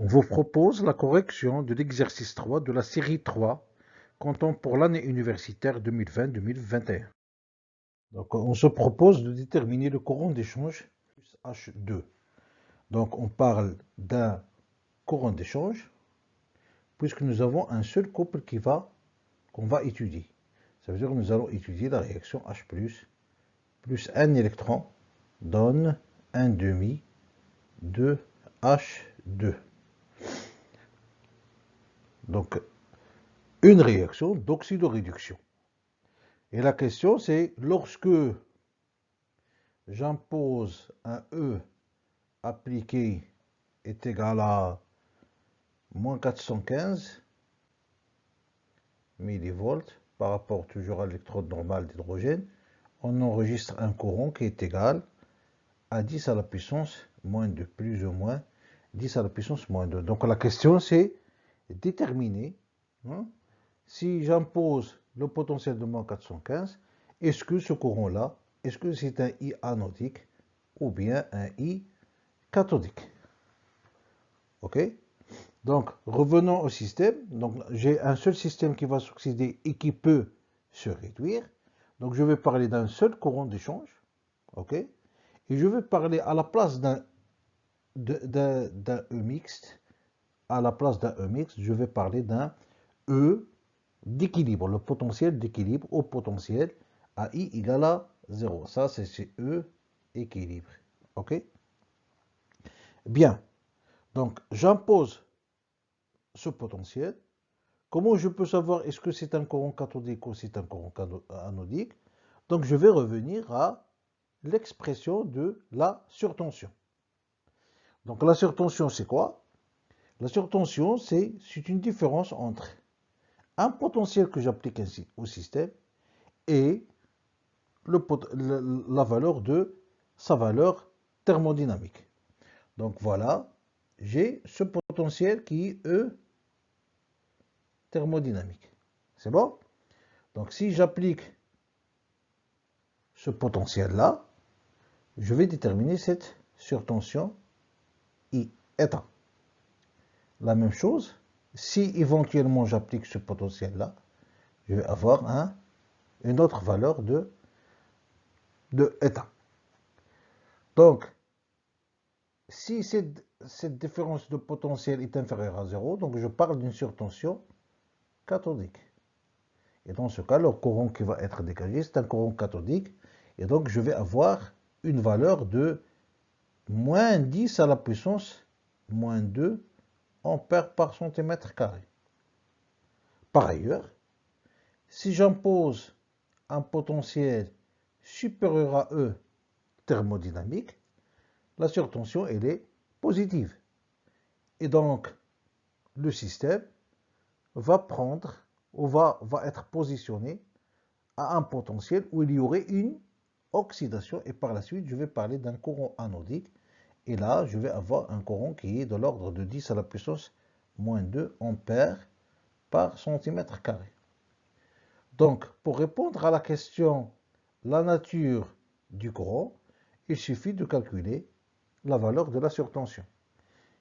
On vous propose la correction de l'exercice 3 de la série 3, comptant pour l'année universitaire 2020-2021. Donc, on se propose de déterminer le courant d'échange plus H2. Donc, on parle d'un courant d'échange, puisque nous avons un seul couple qu'on va étudier. Ça veut dire que nous allons étudier la réaction H+, plus un électron donne un demi de H2. Donc, une réaction d'oxydoréduction. Et la question c'est, lorsque j'impose un E appliqué est égal à moins 415 millivolts par rapport toujours à l'électrode normale d'hydrogène, on enregistre un courant qui est égal à 10 à la puissance moins 2, plus ou moins 10 à la puissance moins 2. Donc la question c'est déterminer, si j'impose le potentiel de moins 415, est-ce que ce courant-là, est-ce que c'est un I anodique ou bien un I cathodique? Ok? Donc, revenons au système. Donc, j'ai un seul système qui va s'oxyder et qui peut se réduire. Donc, je vais parler d'un seul courant d'échange. Ok? Et je vais parler à la place d'un E mixte. À la place d'un E mixte, je vais parler d'un E d'équilibre, le potentiel d'équilibre au potentiel à I égale à 0. Ça, c'est E équilibre. OK? Bien. Donc, j'impose ce potentiel. Comment je peux savoir est-ce que c'est un courant cathodique ou c'est un courant anodique? Donc, je vais revenir à l'expression de la surtension. Donc, la surtension, c'est quoi? La surtension, c'est une différence entre un potentiel que j'applique au système et la valeur de sa valeur thermodynamique. Donc voilà, j'ai ce potentiel qui est E thermodynamique. C'est bon? Donc si j'applique ce potentiel-là, je vais déterminer cette surtension I état. La même chose, si éventuellement j'applique ce potentiel-là, je vais avoir une autre valeur de état. Donc, si cette différence de potentiel est inférieure à 0, donc je parle d'une surtension cathodique. Et dans ce cas, le courant qui va être dégagé, c'est un courant cathodique. Et donc, je vais avoir une valeur de moins 10 à la puissance moins 2 ampères par centimètre carré. Par ailleurs, si j'impose un potentiel supérieur à E thermodynamique, la surtension, elle est positive. Et donc, le système va prendre ou va être positionné à un potentiel où il y aurait une oxydation. Et par la suite, je vais parler d'un courant anodique. Et là, je vais avoir un courant qui est de l'ordre de 10 à la puissance moins 2 ampères par centimètre carré. Donc, pour répondre à la question, la nature du courant, il suffit de calculer la valeur de la surtension.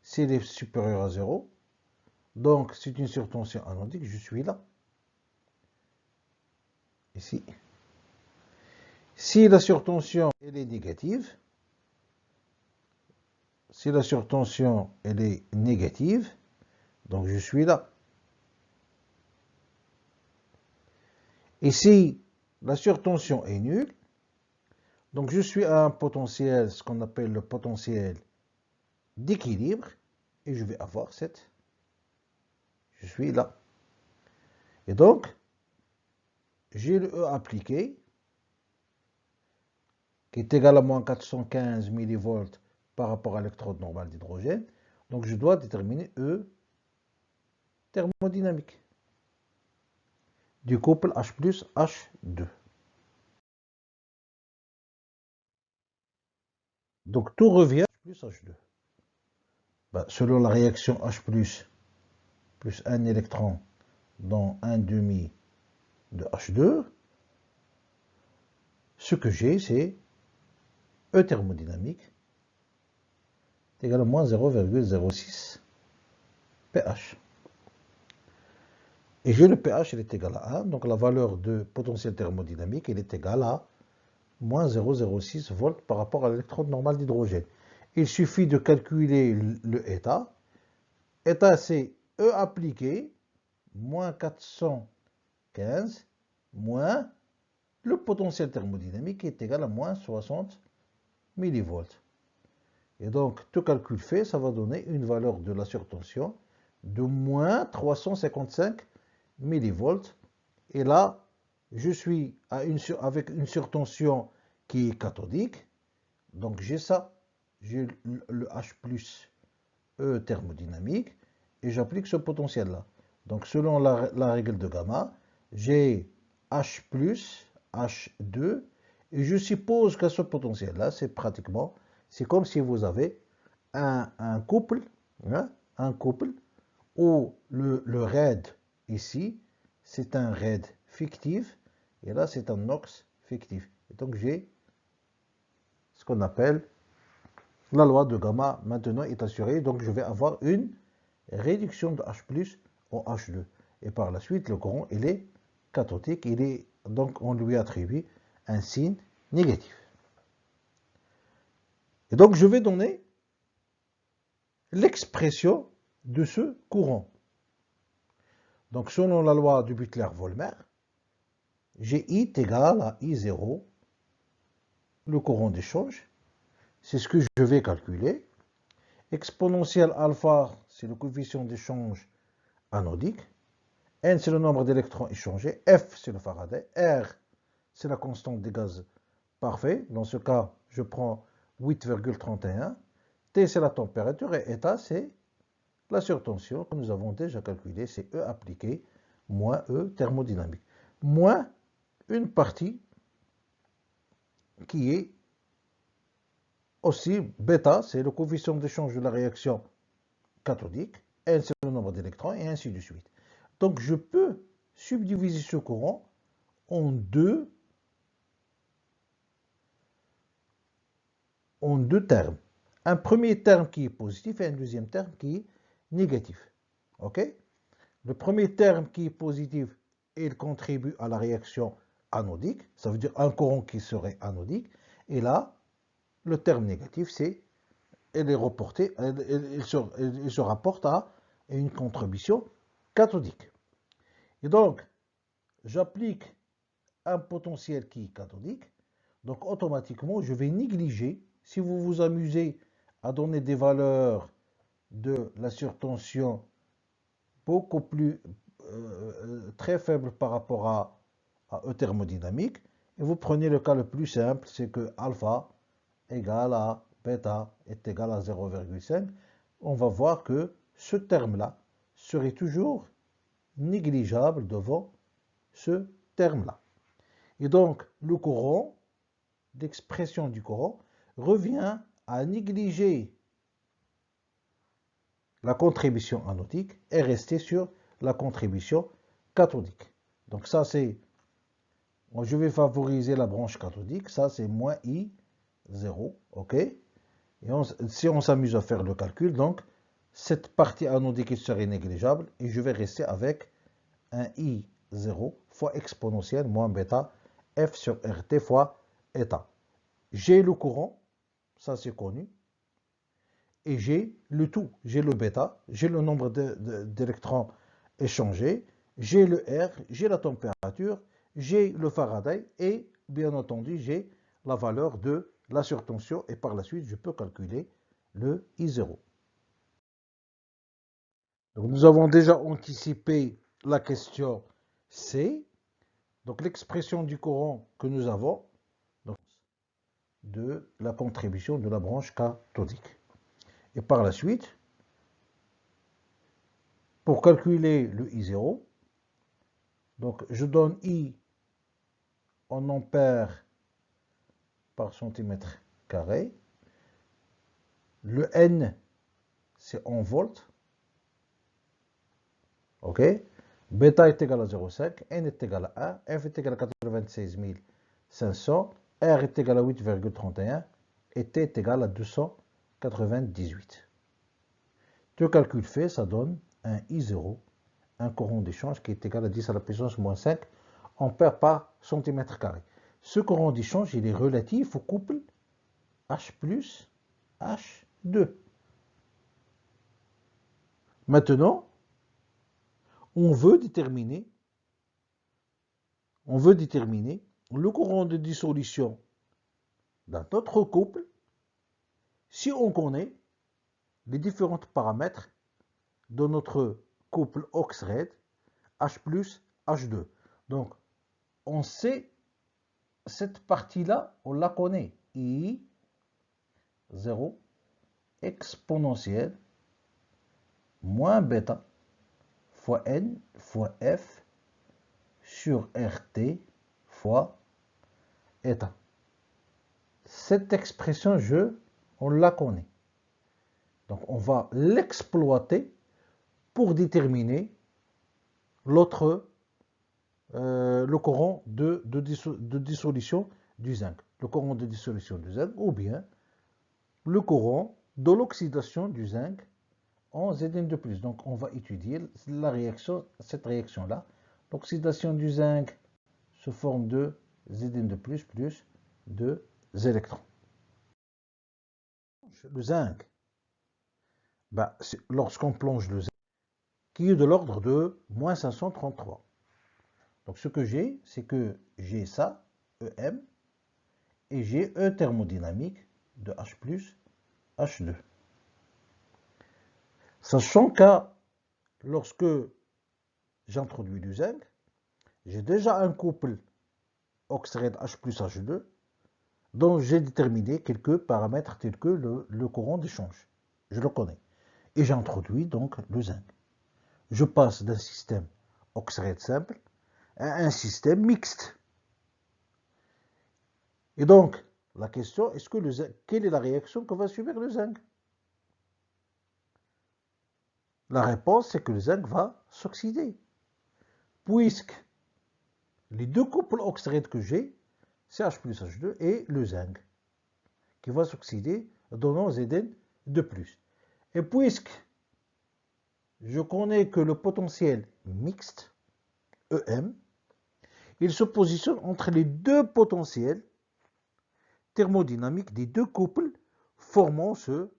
Si elle est supérieure à 0, donc c'est une surtension anodique, je suis là. Ici. Si la surtension elle est négative, si la surtension elle est négative, donc je suis là. Et si la surtension est nulle, donc je suis à un potentiel, ce qu'on appelle le potentiel d'équilibre, et je vais avoir je suis là. Et donc, j'ai le E appliqué, qui est égal à moins 415 millivolts par rapport à l'électrode normale d'hydrogène. Donc je dois déterminer E thermodynamique du couple H plus H2. Donc tout revient plus H2. Selon la réaction H plus un électron dans un demi de H2, ce que j'ai, c'est E thermodynamique est égal à moins 0,06 pH. Et j'ai le pH, il est égal à 1, donc la valeur de potentiel thermodynamique, il est égal à moins 0,06 volts par rapport à l'électrode normale d'hydrogène. Il suffit de calculer le état. État, c'est E appliqué, moins 415, moins le potentiel thermodynamique qui est égal à moins 60 millivolts. Et donc, tout calcul fait, ça va donner une valeur de la surtension de moins 355 millivolts. Et là, je suis avec une surtension qui est cathodique. Donc, j'ai ça. J'ai le H plus E thermodynamique. Et j'applique ce potentiel-là. Donc, selon la règle de gamma, j'ai H plus H2. Et je suppose qu'à ce potentiel-là, c'est comme si vous avez un couple, hein, où le raid ici, c'est un raid fictif, et là c'est un NOx fictif. Et donc j'ai ce qu'on appelle la loi de gamma maintenant est assurée, donc je vais avoir une réduction de H+ en H2. Et par la suite, le courant, il est cathodique, donc on lui attribue un signe négatif. Et donc je vais donner l'expression de ce courant. Donc selon la loi de Butler-Volmer, G I est égal à I0, le courant d'échange, c'est ce que je vais calculer. Exponentielle alpha, c'est le coefficient d'échange anodique. N, c'est le nombre d'électrons échangés. F, c'est le Faraday. R, c'est la constante des gaz parfaits. Dans ce cas, je prends 8,31. T, c'est la température. Et état, c'est la surtension que nous avons déjà calculée. C'est E appliqué moins E thermodynamique. Moins une partie qui est aussi bêta, c'est le coefficient d'échange de la réaction cathodique. N, c'est le nombre d'électrons, et ainsi de suite. Donc, je peux subdiviser ce courant en deux termes. Un premier terme qui est positif et un deuxième terme qui est négatif. OK? Le premier terme qui est positif, il contribue à la réaction anodique. Ça veut dire un courant qui serait anodique. Et là, le terme négatif, il est reporté, il se rapporte à une contribution cathodique. Et donc, j'applique un potentiel qui est cathodique. Donc, automatiquement, je vais négliger, si vous vous amusez à donner des valeurs de la surtension beaucoup plus très faibles par rapport à E thermodynamique, et vous prenez le cas le plus simple, c'est que alpha égale à bêta est égal à 0,5, on va voir que ce terme-là serait toujours négligeable devant ce terme-là. Et donc, le courant, l'expression du courant, revient à négliger la contribution anodique et rester sur la contribution cathodique. Donc ça, c'est, je vais favoriser la branche cathodique, ça c'est moins I0, ok? Et si on s'amuse à faire le calcul, donc, cette partie anodique serait négligeable et je vais rester avec un I0 fois exponentielle moins bêta F sur RT fois état. J'ai le courant, ça c'est connu, et j'ai le tout. J'ai le bêta, j'ai le nombre d'électrons échangés, j'ai le R, j'ai la température, j'ai le Faraday et bien entendu j'ai la valeur de la surtension et par la suite je peux calculer le I0. Donc nous avons déjà anticipé la question C, donc l'expression du courant que nous avons donc, de la contribution de la branche cathodique. Et par la suite, pour calculer le I0, donc je donne I en ampères par centimètre carré. Le N, c'est en volts. OK? Bêta est égal à 0,5, N est égal à 1, F est égal à 96 500, R est égal à 8,31 et T est égal à 298. Tout calcul fait, ça donne un I0, un courant d'échange qui est égal à 10 à la puissance moins 5 ampères par centimètre carré. Ce courant d'échange, il est relatif au couple H plus H2. Maintenant, on veut déterminer le courant de dissolution d'un autre couple si on connaît les différents paramètres de notre couple OXRED H plus H2. Donc, on sait cette partie-là, on la connaît. I0 exponentielle moins bêta fois N fois F sur RT fois état. Cette expression, on la connaît. Donc, on va l'exploiter pour déterminer le courant de dissolution du zinc. Le courant de dissolution du zinc ou bien le courant de l'oxydation du zinc en Zn2+. Donc, on va étudier cette réaction-là. L'oxydation du zinc sous forme de Zn2+, plus 2 électrons. Le zinc, lorsqu'on plonge le zinc, qui est de l'ordre de moins 533. Donc, ce que j'ai, c'est que j'ai ça, EM, et j'ai E thermodynamique de H plus H2. Sachant que lorsque j'introduis du zinc, j'ai déjà un couple OXRED H plus H2 dont j'ai déterminé quelques paramètres tels que le courant d'échange. Je le connais. Et j'introduis donc le zinc. Je passe d'un système OXRED simple à un système mixte. Et donc, la question, quelle est la réaction que va subir le zinc? La réponse, c'est que le zinc va s'oxyder. Puisque les deux couples OXRED que j'ai, c'est H plus H2 et le zinc, qui va s'oxyder, donnant Zn de plus. Et puisque je connais que le potentiel mixte, EM, il se positionne entre les deux potentiels thermodynamiques des deux couples formant ce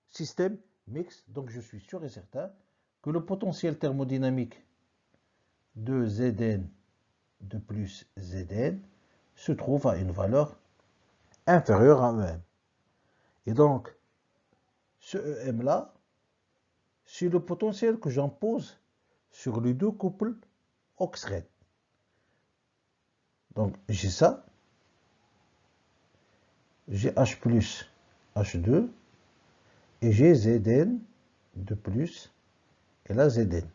système mixte. Donc je suis sûr et certain que le potentiel thermodynamique de Zn de plus Zn se trouve à une valeur inférieure à EM. Et donc, ce EM-là, c'est le potentiel que j'impose sur les deux couples OXRED. Donc, j'ai ça. J'ai H plus H2 et j'ai Zn de plus et là Zn.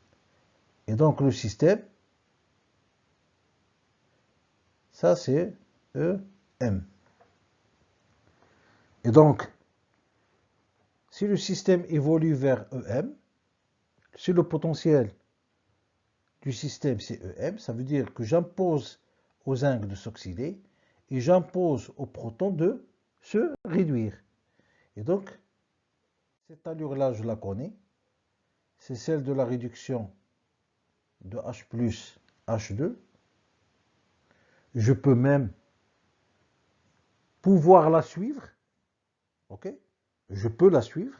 Et donc, le système, ça c'est EM. Et donc, si le système évolue vers EM, si le potentiel du système c'est EM, ça veut dire que j'impose au zinc de s'oxyder et j'impose au proton de se réduire. Et donc, cette allure-là, je la connais. C'est celle de la réduction de H plus H2. Je peux même pouvoir la suivre. Ok? Je peux la suivre.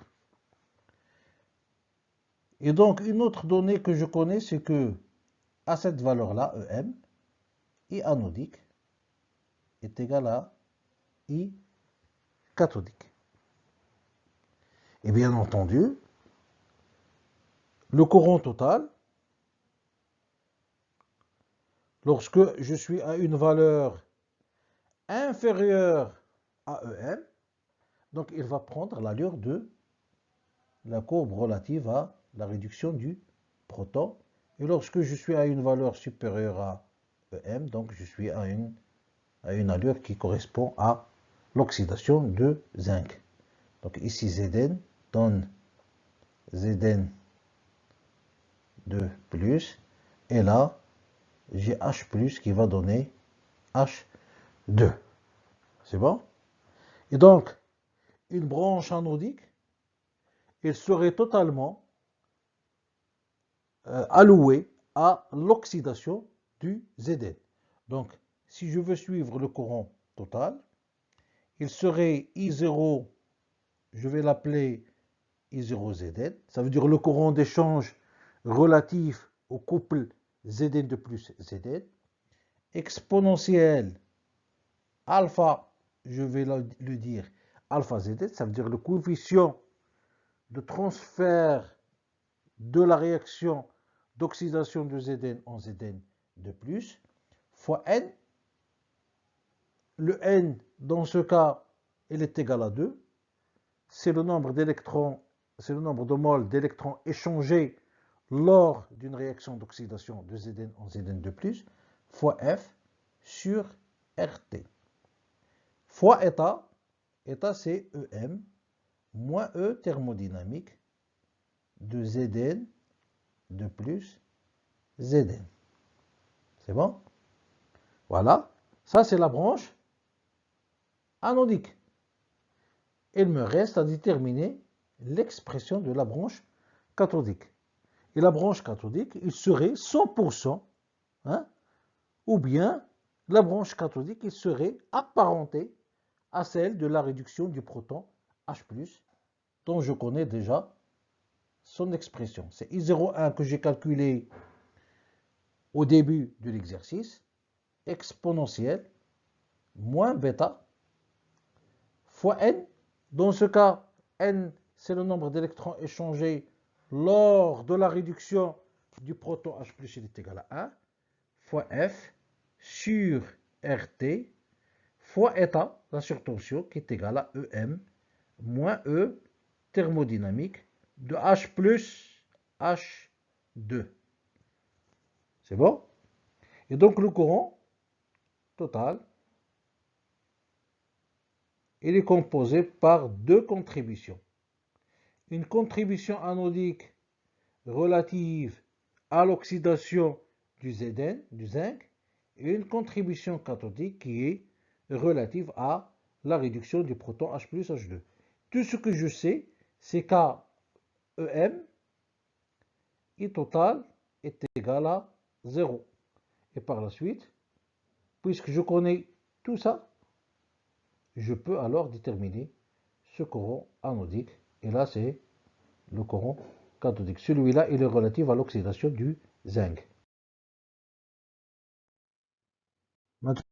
Et donc, une autre donnée que je connais, c'est que à cette valeur-là, EM, I anodique est égal à I cathodique. Et bien entendu, le courant total, lorsque je suis à une valeur inférieure à EM, donc il va prendre l'allure de la courbe relative à la réduction du proton. Et lorsque je suis à une valeur supérieure à EM, donc je suis à une allure qui correspond à l'oxydation de zinc. Donc ici Zn donne Zn de plus, et là j'ai H plus qui va donner H2. C'est bon? Et donc, une branche anodique, elle serait totalement, alloué à l'oxydation du Zn. Donc, si je veux suivre le courant total, il serait I0, je vais l'appeler I0Zn, ça veut dire le courant d'échange relatif au couple Zn de plus Zn, exponentielle alpha, je vais le dire alpha Zn, ça veut dire le coefficient de transfert de la réaction d'oxydation de Zn en Zn de plus, fois n. Le n, dans ce cas, il est égal à 2. C'est le nombre d'électrons, c'est le nombre de moles d'électrons échangés lors d'une réaction d'oxydation de Zn en Zn de plus, fois F sur RT. Fois état, état c'est EM, moins E thermodynamique de Zn de plus Zn. C'est bon? Voilà. Ça, c'est la branche anodique. Il me reste à déterminer l'expression de la branche cathodique. Et la branche cathodique, il serait 100%, hein, ou bien la branche cathodique, il serait apparentée à celle de la réduction du proton H+, dont je connais déjà son expression. C'est I01 que j'ai calculé au début de l'exercice, exponentielle, moins bêta, fois n. Dans ce cas, n, c'est le nombre d'électrons échangés lors de la réduction du proton H+, il est égal à 1, fois F sur RT, fois état, la surtension, qui est égale à EM, moins E thermodynamique de H plus H2. C'est bon? Et donc le courant total, il est composé par deux contributions. Une contribution anodique relative à l'oxydation du Zn, du zinc, et une contribution cathodique qui est relative à la réduction du proton H plus H2. Tout ce que je sais, c'est qu'EM, I total, est égal à 0. Et par la suite, puisque je connais tout ça, je peux alors déterminer ce courant anodique. Et là, c'est le courant cathodique. Celui-là, il est relatif à l'oxydation du zinc. Maintenant,